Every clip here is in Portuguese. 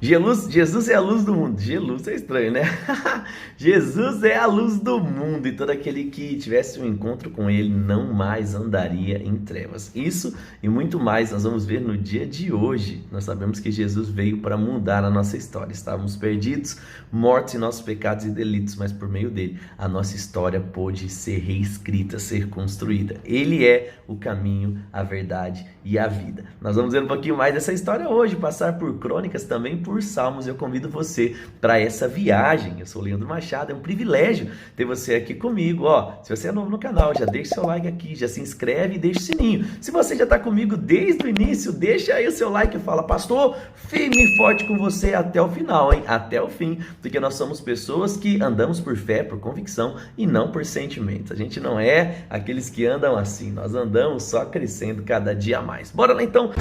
Jesus é a luz do mundo. Jesus é estranho, né? Jesus é a luz do mundo e todo aquele que tivesse um encontro com ele não mais andaria em trevas. Isso e muito mais nós vamos ver no dia de hoje. Nós sabemos que Jesus veio para mudar a nossa história. Estávamos perdidos, mortos em nossos pecados e delitos, mas por meio dele a nossa história pôde ser reescrita, ser construída. Ele é o caminho, a verdade e a vida. Nós vamos ver um pouquinho mais dessa história hoje, passar por crônicas, também por salmos. Eu convido você para essa viagem. Eu sou o Leandro Machado, é um privilégio ter você aqui comigo. Se você é novo no canal, já deixa seu like aqui, já se inscreve e deixa o sininho. Se você já está comigo desde o início, deixa aí o seu like e fala: pastor, firme e forte com você até o final, hein? Até o fim, porque nós somos pessoas que andamos por fé, por convicção e não por sentimentos. A gente não é aqueles que andam assim, nós andamos só crescendo cada dia a mais. Bora lá então!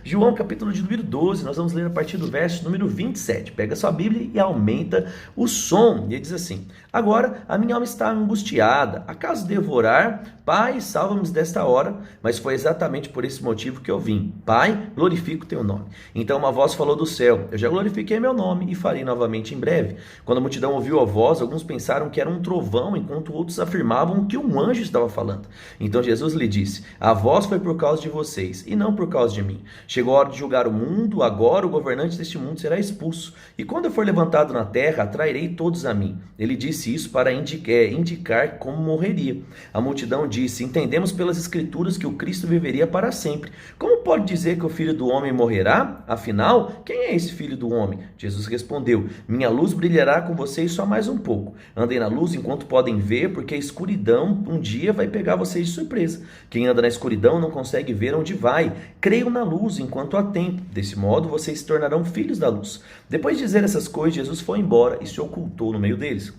João, capítulo de número 12, nós vamos ler a partir do verso número 27. Pega sua Bíblia e aumenta o som. E ele diz assim: agora a minha alma está angustiada. Acaso devo orar? Pai, salva-nos desta hora. Mas foi exatamente por esse motivo que eu vim. Pai, glorifica o teu nome. Então uma voz falou do céu: eu já glorifiquei meu nome e farei novamente em breve. Quando a multidão ouviu a voz, alguns pensaram que era um trovão, enquanto outros afirmavam que um anjo estava falando. Então Jesus lhe disse: a voz foi por causa de vocês e não por causa de mim. Chegou a hora de julgar o mundo, agora o governante deste mundo será expulso. E quando eu for levantado na terra, atrairei todos a mim. Ele disse isso para indicar como morreria. A multidão disse: entendemos pelas escrituras que o Cristo viveria para sempre. Como pode dizer que o Filho do Homem morrerá? Afinal, quem é esse Filho do Homem? Jesus respondeu: minha luz brilhará com vocês só mais um pouco. Andem na luz enquanto podem ver, porque a escuridão um dia vai pegar vocês de surpresa. Quem anda na escuridão não consegue ver onde vai. Creiam na luz enquanto há tempo. Desse modo, vocês se tornarão filhos da luz. Depois de dizer essas coisas, Jesus foi embora e se ocultou no meio deles.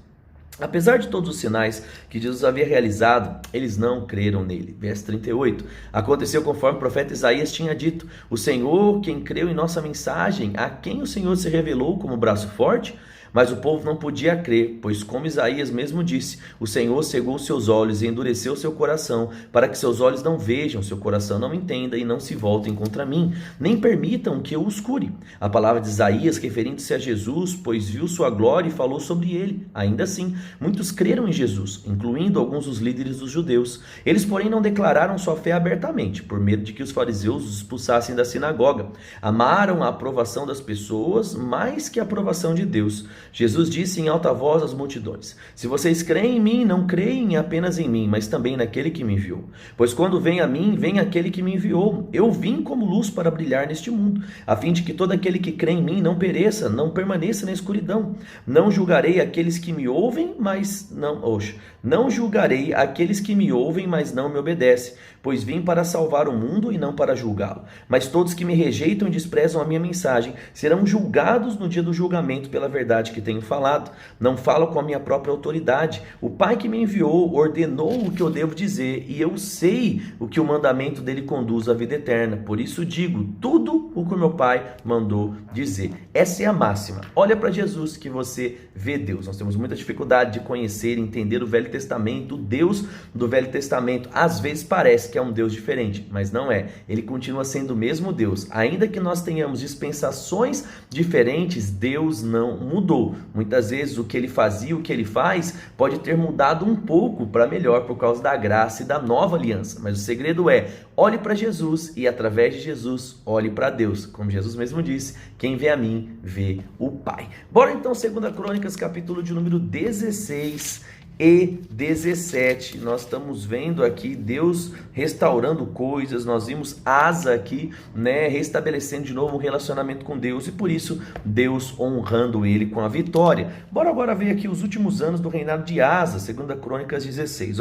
Apesar de todos os sinais que Jesus havia realizado, eles não creram nele. Verso 38. Aconteceu conforme o profeta Isaías tinha dito: o Senhor, quem creu em nossa mensagem, a quem o Senhor se revelou como braço forte? Mas o povo não podia crer, pois como Isaías mesmo disse, o Senhor cegou seus olhos e endureceu seu coração, para que seus olhos não vejam, seu coração não entenda e não se voltem contra mim, nem permitam que eu os cure. A palavra de Isaías, referindo-se a Jesus, pois viu sua glória e falou sobre ele. Ainda assim, muitos creram em Jesus, incluindo alguns dos líderes dos judeus. Eles, porém, não declararam sua fé abertamente, por medo de que os fariseus os expulsassem da sinagoga. Amaram a aprovação das pessoas mais que a aprovação de Deus. Jesus disse em alta voz às multidões: se vocês creem em mim, não creem apenas em mim, mas também naquele que me enviou. Pois quando vem a mim, vem aquele que me enviou. Eu vim como luz para brilhar neste mundo, a fim de que todo aquele que crê em mim não pereça, não permaneça na escuridão. Não julgarei aqueles que me ouvem, mas não julgarei aqueles que me ouvem, mas não me obedecem, pois vim para salvar o mundo e não para julgá-lo. Mas todos que me rejeitam e desprezam a minha mensagem serão julgados no dia do julgamento pela verdade que tenho falado. Não falo com a minha própria autoridade. O Pai que me enviou ordenou o que eu devo dizer, e eu sei o que o mandamento dele conduz à vida eterna. Por isso digo tudo o que o meu Pai mandou dizer. Essa é a máxima. Olha para Jesus que você vê Deus. Nós temos muita dificuldade de conhecer e entender o Velho Testamento. O Deus do Velho Testamento às vezes parece que é um Deus diferente, mas não é. Ele continua sendo o mesmo Deus. Ainda que nós tenhamos dispensações diferentes, Deus não mudou. Muitas vezes o que ele fazia, o que ele faz, pode ter mudado um pouco para melhor por causa da graça e da nova aliança. Mas o segredo é: olhe para Jesus e através de Jesus, olhe para Deus. Como Jesus mesmo disse: quem vê a mim, vê o Pai. Bora então, 2 Crônicas, capítulo de número 16 e 17, nós estamos vendo aqui Deus restaurando coisas. Nós vimos Asa aqui, restabelecendo de novo um relacionamento com Deus, e por isso Deus honrando ele com a vitória. Bora agora ver aqui os últimos anos do reinado de Asa, 2 Crônicas 16,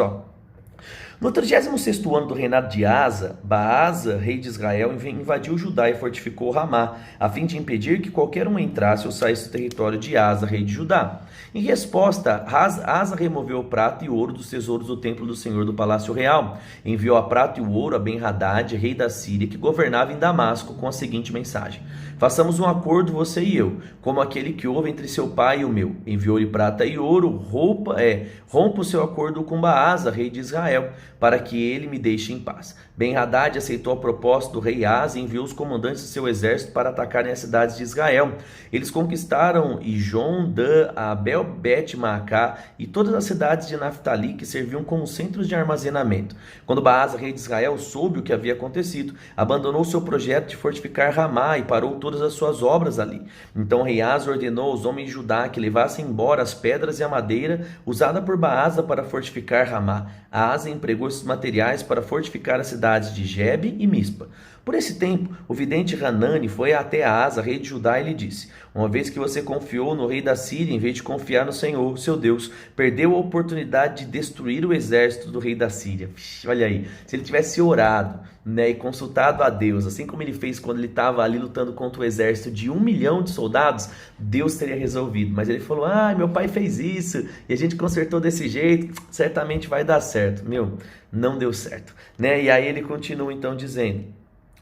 No 36º ano do reinado de Asa, Baasa, rei de Israel, invadiu Judá e fortificou Ramá, a fim de impedir que qualquer um entrasse ou saísse do território de Asa, rei de Judá. Em resposta, Asa removeu o prata e o ouro dos tesouros do templo do Senhor do Palácio Real. Enviou a prata e o ouro a Ben-Hadad, rei da Síria, que governava em Damasco, com a seguinte mensagem: façamos um acordo, você e eu, como aquele que houve entre seu pai e o meu. Enviou-lhe prata e ouro, rompa o seu acordo com Baasa, rei de Israel. para que ele me deixe em paz. Ben-Hadad aceitou a proposta do rei Asa e enviou os comandantes de seu exército para atacarem as cidades de Israel. Eles conquistaram Ijon, Dan, Abel, Bet-Maacá e todas as cidades de Naftali que serviam como centros de armazenamento. Quando Baasa, rei de Israel, soube o que havia acontecido, abandonou seu projeto de fortificar Ramá e parou todas as suas obras ali. Então o rei Asa ordenou aos homens de Judá que levassem embora as pedras e a madeira usada por Baasa para fortificar Ramá. Asa empregou esses materiais para fortificar as cidades de Gebe e Mispa. Por esse tempo, o vidente Hanani foi até Asa, rei de Judá, e lhe disse: uma vez que você confiou no rei da Síria, em vez de confiar no Senhor, seu Deus, perdeu a oportunidade de destruir o exército do rei da Síria. Olha aí, se ele tivesse orado, e consultado a Deus, assim como ele fez quando ele estava ali lutando contra o exército de 1 milhão de soldados, Deus teria resolvido. Mas ele falou: meu pai fez isso, e a gente consertou desse jeito, certamente vai dar certo. Não deu certo. E aí ele continua então dizendo...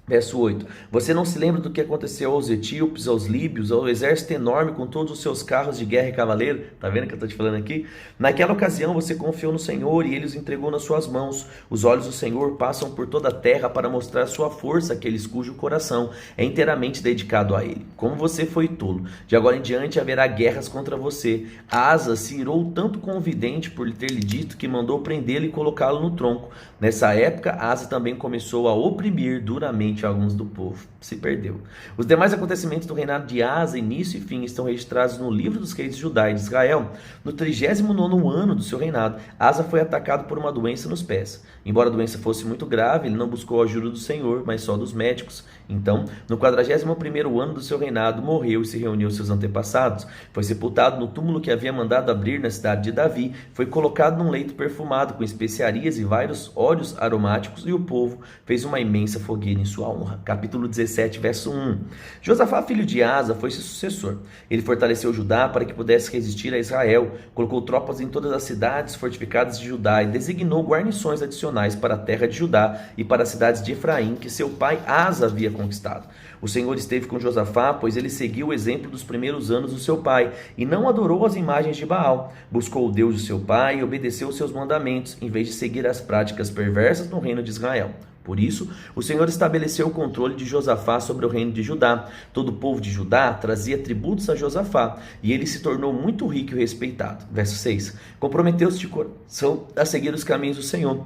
Verso 8. Você não se lembra do que aconteceu aos etíopes, aos líbios, ao exército enorme com todos os seus carros de guerra e cavaleiro? Tá vendo que eu estou te falando aqui? Naquela ocasião você confiou no Senhor e ele os entregou nas suas mãos. Os olhos do Senhor passam por toda a terra para mostrar sua força àqueles cujo coração é inteiramente dedicado a ele. Como você foi tolo, de agora em diante haverá guerras contra você. Asa se irou tanto com o vidente por ter lhe dito que mandou prendê-lo e colocá-lo no tronco. Nessa época, Asa também começou a oprimir duramente alguns do povo. Se perdeu. Os demais acontecimentos do reinado de Asa, início e fim, estão registrados no livro dos reis de Judá e de Israel. No 39º ano do seu reinado, Asa foi atacado por uma doença nos pés. Embora a doença fosse muito grave, ele não buscou a ajuda do Senhor, mas só dos médicos. Então, no 41º ano do seu reinado, morreu e se reuniu seus antepassados. Foi sepultado no túmulo que havia mandado abrir na cidade de Davi. Foi colocado num leito perfumado com especiarias e vários óleos aromáticos, e o povo fez uma imensa fogueira em sua honra. Capítulo 17, verso 1. Josafá, filho de Asa, foi seu sucessor. Ele fortaleceu Judá para que pudesse resistir a Israel, colocou tropas em todas as cidades fortificadas de Judá e designou guarnições adicionais para a terra de Judá e para as cidades de Efraim, que seu pai Asa havia conquistado. O Senhor esteve com Josafá, pois ele seguiu o exemplo dos primeiros anos do seu pai e não adorou as imagens de Baal. Buscou o Deus de seu pai e obedeceu os seus mandamentos, em vez de seguir as práticas perversas no reino de Israel. Por isso, o Senhor estabeleceu o controle de Josafá sobre o reino de Judá. Todo o povo de Judá trazia tributos a Josafá, e ele se tornou muito rico e respeitado. Verso 6. Comprometeu-se de coração a seguir os caminhos do Senhor.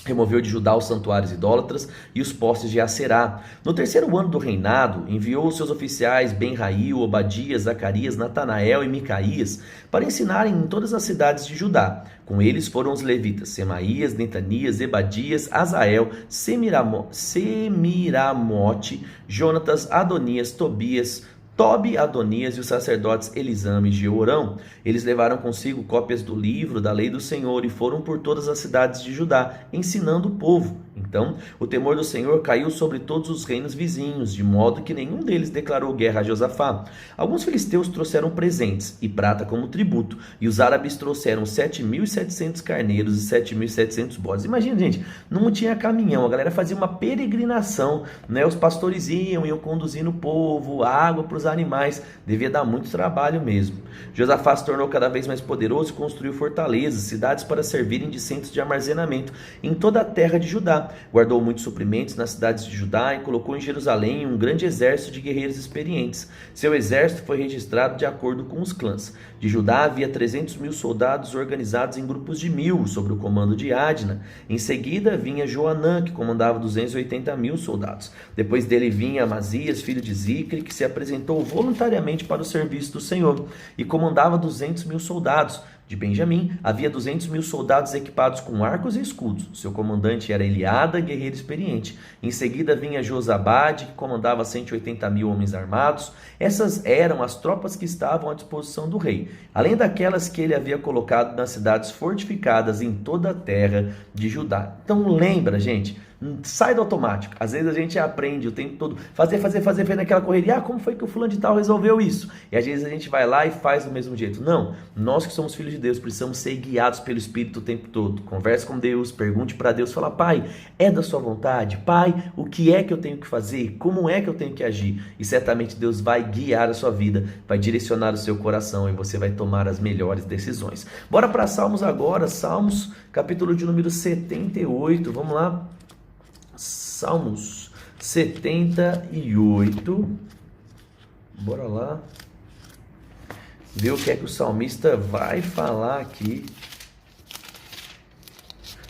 Removeu de Judá os santuários idólatras e os postes de Aserá. No 3º ano do reinado, enviou os seus oficiais Ben-Rail, Obadias, Zacarias, Natanael e Micaías para ensinarem em todas as cidades de Judá. Com eles foram os levitas Semaías, Netanias, Ebadias, Azael, Semiramote, Jonatas, Adonias, Tobias, Tobi, Adonias e os sacerdotes Elisama e Jeorão. Eles levaram consigo cópias do livro da lei do Senhor e foram por todas as cidades de Judá, ensinando o povo. Então, o temor do Senhor caiu sobre todos os reinos vizinhos, de modo que nenhum deles declarou guerra a Josafá. Alguns filisteus trouxeram presentes e prata como tributo, e os árabes trouxeram 7.700 carneiros e 7.700 bodes. Imagina, gente, não tinha caminhão, a galera fazia uma peregrinação, Os pastores iam conduzindo o povo, água para os animais, devia dar muito trabalho mesmo. Josafá se tornou cada vez mais poderoso e construiu fortalezas, cidades para servirem de centros de armazenamento em toda a terra de Judá. Guardou muitos suprimentos nas cidades de Judá e colocou em Jerusalém um grande exército de guerreiros experientes. Seu exército foi registrado de acordo com os clãs. De Judá havia 300.000 soldados organizados em grupos de 1.000, sob o comando de Adna. Em seguida vinha Joanã, que comandava 280.000 soldados. Depois dele vinha Amazias, filho de Zicre, que se apresentou voluntariamente para o serviço do Senhor e comandava 200.000 soldados. De Benjamim havia 200.000 soldados equipados com arcos e escudos. Seu comandante era Eliada, guerreiro experiente. Em seguida vinha Josabade, que comandava 180.000 homens armados. Essas eram as tropas que estavam à disposição do rei, além daquelas que ele havia colocado nas cidades fortificadas em toda a terra de Judá. Então lembra, gente, Sai do automático. Às vezes a gente aprende o tempo todo, fazer naquela correria. Como foi que o fulano de tal resolveu isso? E às vezes a gente vai lá e faz do mesmo jeito. Não, nós que somos filhos de Deus precisamos ser guiados pelo Espírito o tempo todo. Converse com Deus, pergunte para Deus, fala: Pai, é da sua vontade? Pai, o que é que eu tenho que fazer? Como é que eu tenho que agir? E certamente Deus vai guiar a sua vida, vai direcionar o seu coração e você vai tomar as melhores decisões. Bora para Salmos agora, Salmos, capítulo de número 78, vamos lá. Salmos 78, bora lá, ver o que é que o salmista vai falar aqui.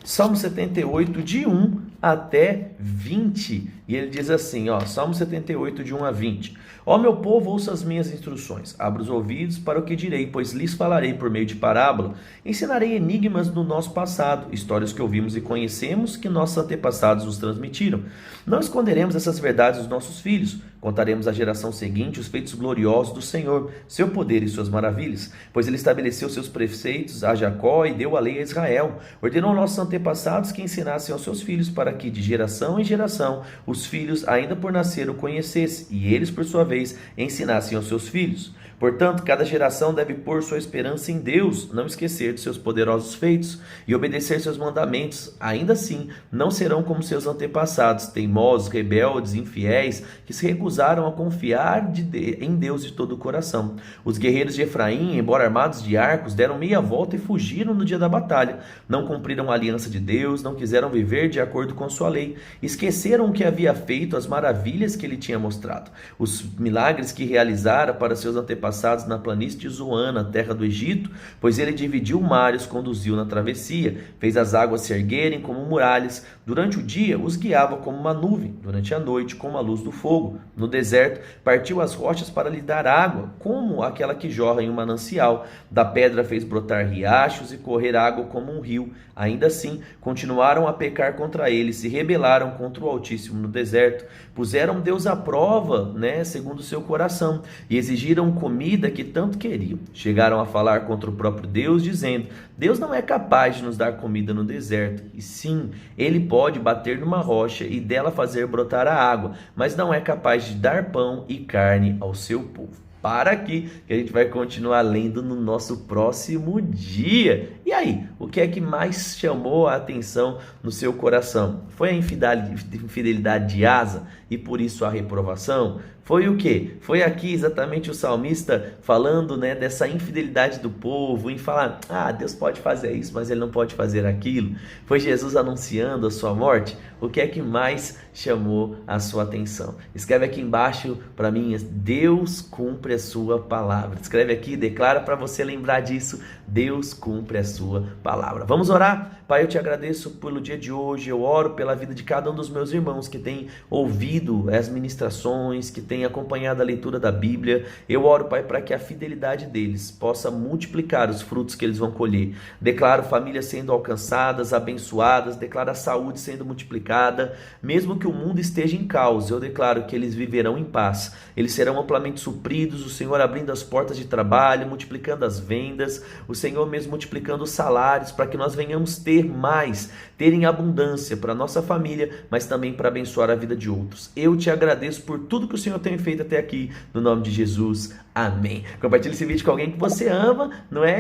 Salmo 78, de 1 até 20, e ele diz assim, Salmo 78, de 1 a 20. Ó meu povo, ouça as minhas instruções, abra os ouvidos para o que direi, pois lhes falarei por meio de parábola. Ensinarei enigmas do nosso passado, histórias que ouvimos e conhecemos, que nossos antepassados nos transmitiram. Não esconderemos essas verdades dos nossos filhos, contaremos à geração seguinte os feitos gloriosos do Senhor, seu poder e suas maravilhas, pois ele estabeleceu seus preceitos a Jacó e deu a lei a Israel. Ordenou aos nossos antepassados que ensinassem aos seus filhos, para que de geração em geração os filhos ainda por nascer o conhecessem, e eles por sua vez ensinassem aos seus filhos. Portanto, cada geração deve pôr sua esperança em Deus, não esquecer de seus poderosos feitos e obedecer seus mandamentos. Ainda assim, não serão como seus antepassados, teimosos, rebeldes, infiéis, que se recusaram a confiar em Deus de todo o coração. Os guerreiros de Efraim, embora armados de arcos, deram meia volta e fugiram no dia da batalha. Não cumpriram a aliança de Deus, não quiseram viver de acordo com sua lei. Esqueceram o que havia feito, as maravilhas que ele tinha mostrado, os milagres que realizara para seus antepassados na planície de Zoana, terra do Egito, pois ele dividiu o mar e os conduziu na travessia, fez as águas se erguerem como muralhas. Durante o dia os guiava como uma nuvem, durante a noite como a luz do fogo. No deserto partiu as rochas para lhe dar água, como aquela que jorra em um manancial. Da pedra fez brotar riachos e correr água como um rio. Ainda assim continuaram a pecar contra ele, se rebelaram contra o Altíssimo no deserto, puseram Deus à prova, segundo o seu coração, e exigiram comida que tanto queriam. Chegaram a falar contra o próprio Deus, dizendo: Deus não é capaz de nos dar comida no deserto, e sim, ele pode bater numa rocha e dela fazer brotar a água, mas não é capaz de dar pão e carne ao seu povo. Para aqui, que a gente vai continuar lendo no nosso próximo dia. E aí, o que é que mais chamou a atenção no seu coração? Foi a infidelidade de Asa e por isso a reprovação? Foi o quê? Foi aqui exatamente o salmista falando, dessa infidelidade do povo, em falar: Deus pode fazer isso, mas ele não pode fazer aquilo. Foi Jesus anunciando a sua morte? O que é que mais chamou a sua atenção? Escreve aqui embaixo para mim: Deus cumpre a sua palavra. Escreve aqui, declara para você lembrar disso: Deus cumpre a sua palavra. Vamos orar? Pai, eu te agradeço pelo dia de hoje. Eu oro pela vida de cada um dos meus irmãos que tem ouvido as ministrações, que tem acompanhado a leitura da Bíblia. Eu oro, Pai, para que a fidelidade deles possa multiplicar os frutos que eles vão colher. Declaro famílias sendo alcançadas, abençoadas, declaro a saúde sendo multiplicada. Mesmo que o mundo esteja em caos, eu declaro que eles viverão em paz. Eles serão amplamente supridos, o Senhor abrindo as portas de trabalho, multiplicando as vendas, o Senhor mesmo multiplicando os salários, para que nós venhamos ter mais, ter em abundância para a nossa família, mas também para abençoar a vida de outros. Eu te agradeço por tudo que o Senhor tem feito até aqui, no nome de Jesus, amém. Compartilhe esse vídeo com alguém que você ama,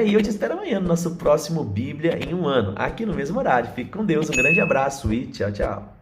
E eu te espero amanhã no nosso próximo Bíblia em um ano, aqui no mesmo horário. Fique com Deus, um grande abraço e tchau, tchau.